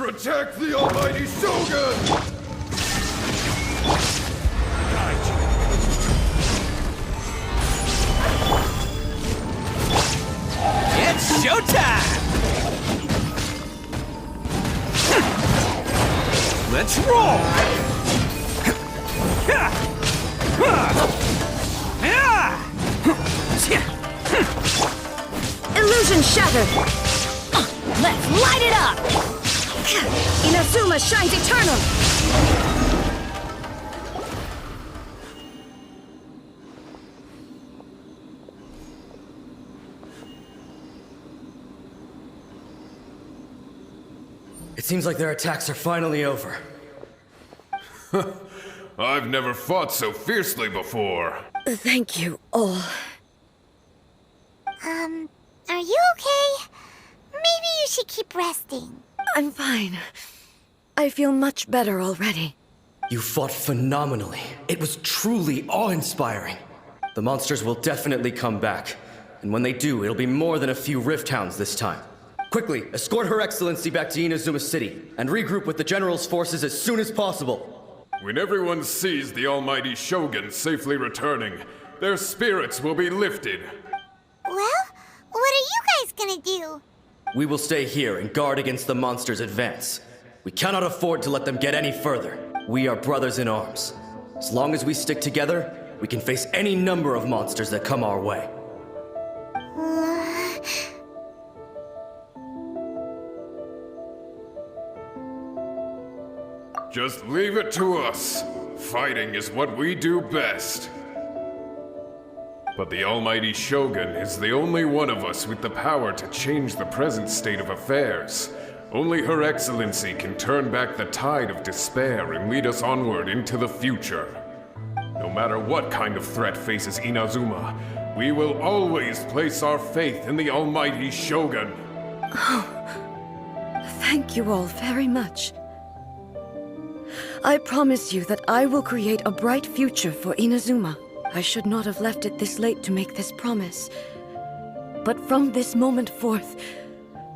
Protect the almighty Shogun! It's showtime! Let's roll! Illusion shattered! Let's light it up! Inazuma shines eternal! It seems like their attacks are finally over. I've never fought so fiercely before. Thank you all. Are you okay? Maybe you should keep resting. I'm fine. I feel much better already. You fought phenomenally. It was truly awe-inspiring. The monsters will definitely come back. And when they do, it'll be more than a few Rift Hounds this time. Quickly, escort Her Excellency back to Inazuma City, and regroup with the General's forces as soon as possible. When everyone sees the almighty Shogun safely returning, their spirits will be lifted. Well, what are you guys gonna do? We will stay here and guard against the monsters' advance. We cannot afford to let them get any further. We are brothers in arms. As long as we stick together, we can face any number of monsters that come our way. Just leave it to us. Fighting is what we do best. But the almighty Shogun is the only one of us with the power to change the present state of affairs. Only Her Excellency can turn back the tide of despair and lead us onward into the future. No matter what kind of threat faces Inazuma, we will always place our faith in the almighty Shogun. Thank you all very much. I promise you that I will create a bright future for Inazuma. I should not have left it this late to make this promise. But from this moment forth,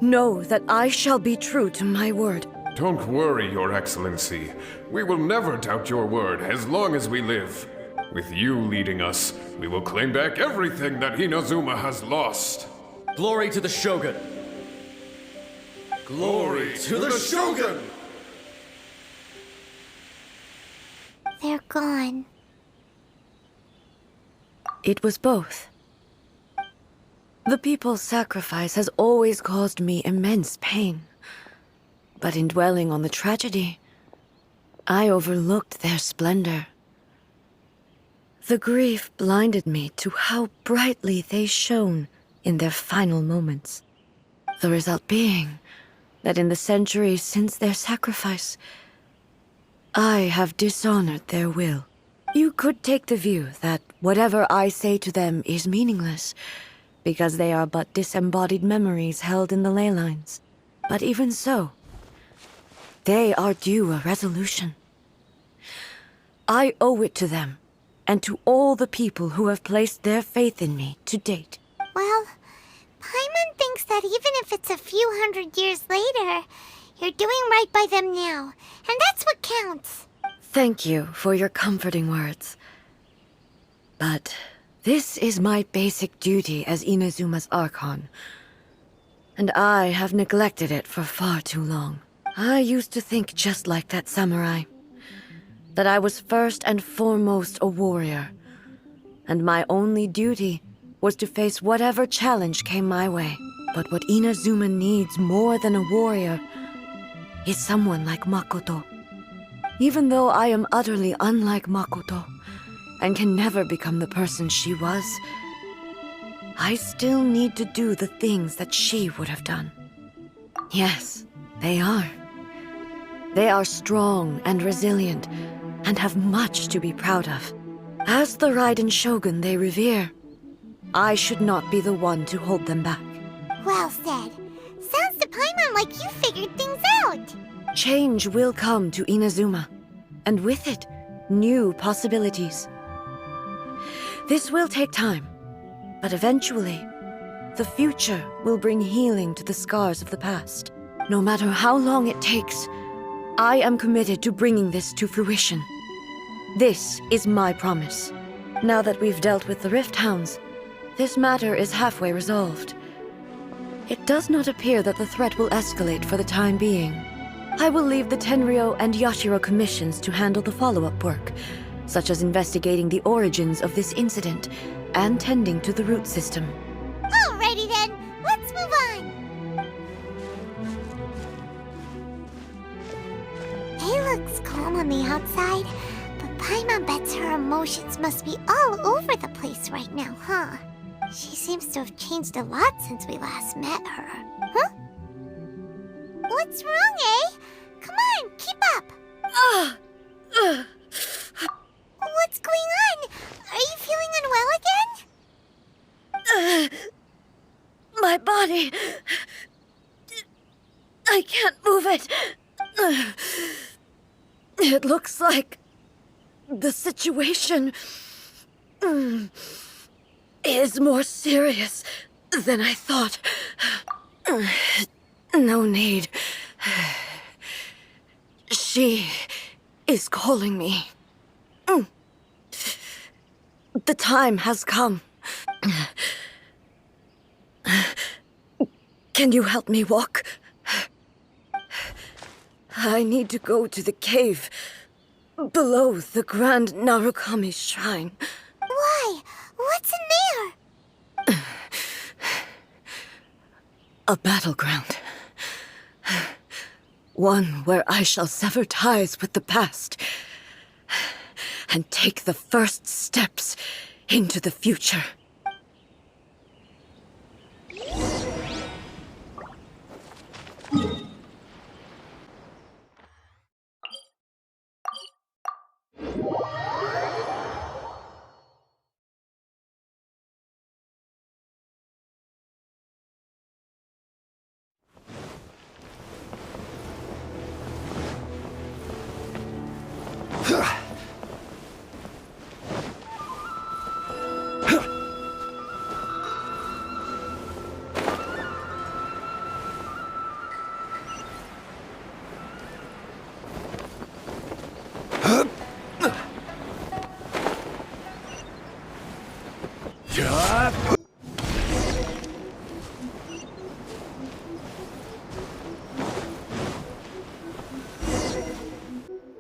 know that I shall be true to my word. Don't worry, Your Excellency. We will never doubt your word as long as we live. With you leading us, we will claim back everything that Inazuma has lost. Glory to the Shogun! Glory to the Shogun! They're gone. It was both. The people's sacrifice has always caused me immense pain. But in dwelling on the tragedy, I overlooked their splendor. The grief blinded me to how brightly they shone in their final moments. The result being that in the centuries since their sacrifice, I have dishonored their will. You could take the view that whatever I say to them is meaningless, because they are but disembodied memories held in the ley lines. But even so, they are due a resolution. I owe it to them, and to all the people who have placed their faith in me to date. Well, Paimon thinks that even if it's a few hundred years later, you're doing right by them now, and that's what counts. Thank you for your comforting words. But this is my basic duty as Inazuma's Archon, and I have neglected it for far too long. I used to think just like that samurai, that I was first and foremost a warrior, and my only duty was to face whatever challenge came my way. But what Inazuma needs more than a warrior is someone like Makoto. Even though I am utterly unlike Makoto, and can never become the person she was, I still need to do the things that she would have done. Yes, they are. They are strong and resilient, and have much to be proud of. As the Raiden Shogun they revere, I should not be the one to hold them back. Well said. Sounds to Paimon like you figured things out. Change will come to Inazuma, and with it, new possibilities. This will take time, but eventually, the future will bring healing to the scars of the past. No matter how long it takes, I am committed to bringing this to fruition. This is my promise. Now that we've dealt with the Rift Hounds, this matter is halfway resolved. It does not appear that the threat will escalate for the time being. I will leave the Tenryo and Yashiro commissions to handle the follow-up work, such as investigating the origins of this incident and tending to the root system. Alrighty then, let's move on. It looks calm on the outside, but Paimon bets her emotions must be all over the place right now, huh? She seems to have changed a lot since we last met her. Huh? What's wrong, eh? Come on, keep up! What's going on? Are you feeling unwell again? My body... I can't move it. It looks like the situation is more serious than I thought. No need. She is calling me. The time has come. Can you help me walk? I need to go to the cave below the Grand Narukami Shrine. Why? What's in there? A battleground. One where I shall sever ties with the past and take the first steps into the future.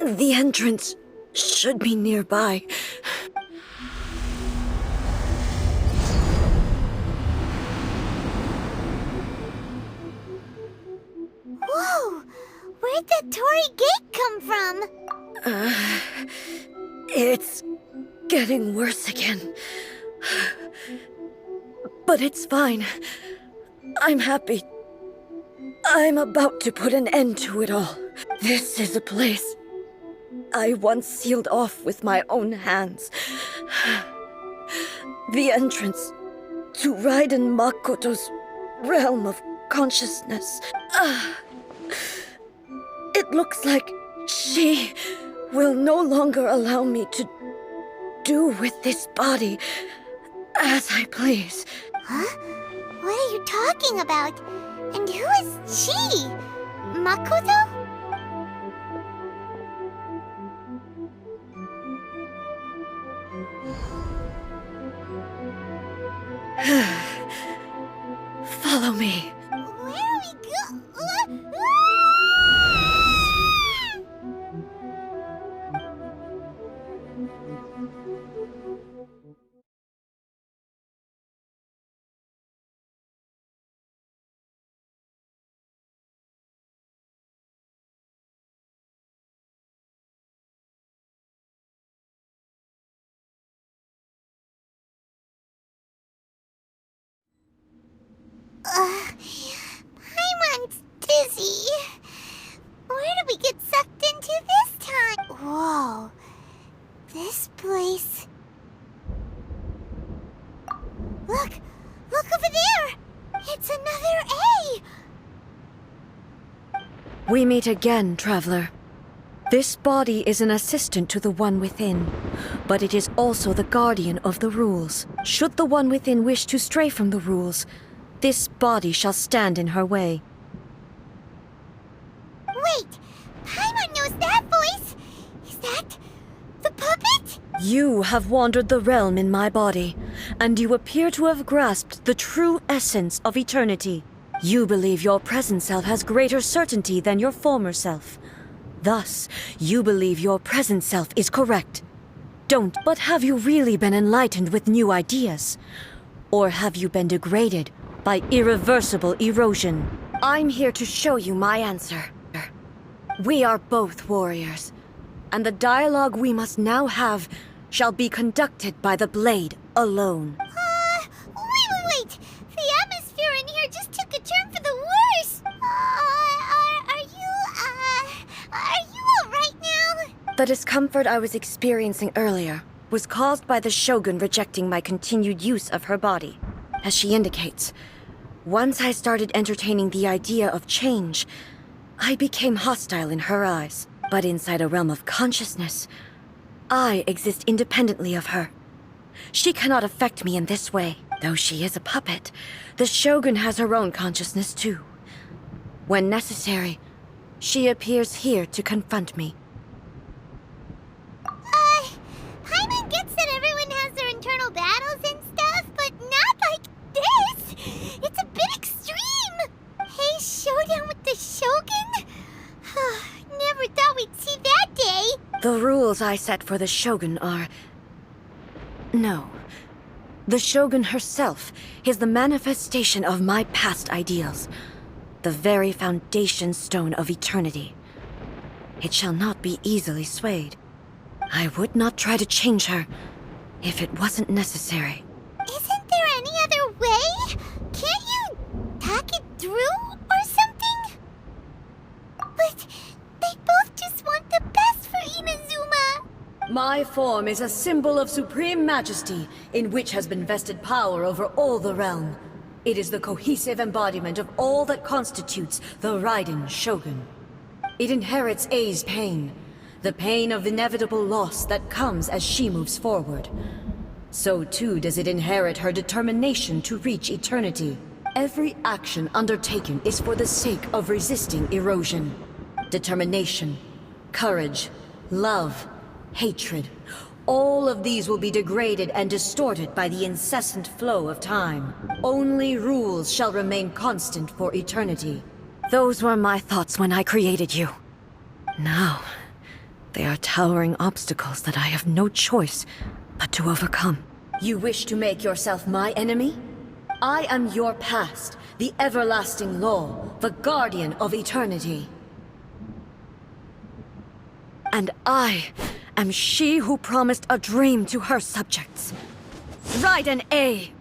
The entrance should be nearby. Whoa! Where'd that Torii gate come from? It's getting worse again. But it's fine. I'm happy. I'm about to put an end to it all. This is a place I once sealed off with my own hands. The entrance to Raiden Makoto's realm of consciousness. It looks like she will no longer allow me to do with this body as I please. Huh? What are you talking about? And who is she? Makoto? Follow me. Where are we go? Paimon's dizzy. Where did we get sucked into this time? Whoa. This place... Look! Look over there! It's another A! We meet again, traveler. This body is an assistant to the One Within, but it is also the guardian of the rules. Should the One Within wish to stray from the rules, this body shall stand in her way. You have wandered the realm in my body, and you appear to have grasped the true essence of eternity. You believe your present self has greater certainty than your former self. Thus, you believe your present self is correct. But have you really been enlightened with new ideas? Or have you been degraded by irreversible erosion? I'm here to show you my answer. We are both warriors, and the dialogue we must now have shall be conducted by the blade alone. Wait! The atmosphere in here just took a turn for the worse! Are you alright now? The discomfort I was experiencing earlier was caused by the Shogun rejecting my continued use of her body. As she indicates, once I started entertaining the idea of change, I became hostile in her eyes. But inside a realm of consciousness, I exist independently of her. She cannot affect me in this way. Though she is a puppet, the Shogun has her own consciousness too. When necessary, she appears here to confront me. Paimon gets that everyone has their internal battles and stuff, but not like this! It's a bit extreme! Hey, showdown with the Shogun? Never thought we'd see that day! The rules I set for the Shogun are... No. The Shogun herself is the manifestation of my past ideals. The very foundation stone of eternity. It shall not be easily swayed. I would not try to change her if it wasn't necessary. Isn't there any other way? Can't you talk it through or something? But they both just want the best for Inazuma. My form is a symbol of supreme majesty, in which has been vested power over all the realm. It is the cohesive embodiment of all that constitutes the Raiden Shogun. It inherits Ei's pain, the pain of inevitable loss that comes as she moves forward. So too does it inherit her determination to reach eternity. Every action undertaken is for the sake of resisting erosion. Determination, courage, love, hatred. All of these will be degraded and distorted by the incessant flow of time. Only rules shall remain constant for eternity. Those were my thoughts when I created you. Now, they are towering obstacles that I have no choice but to overcome. You wish to make yourself my enemy? I am your past, the everlasting law, the guardian of eternity. And I am she who promised a dream to her subjects. Raiden A.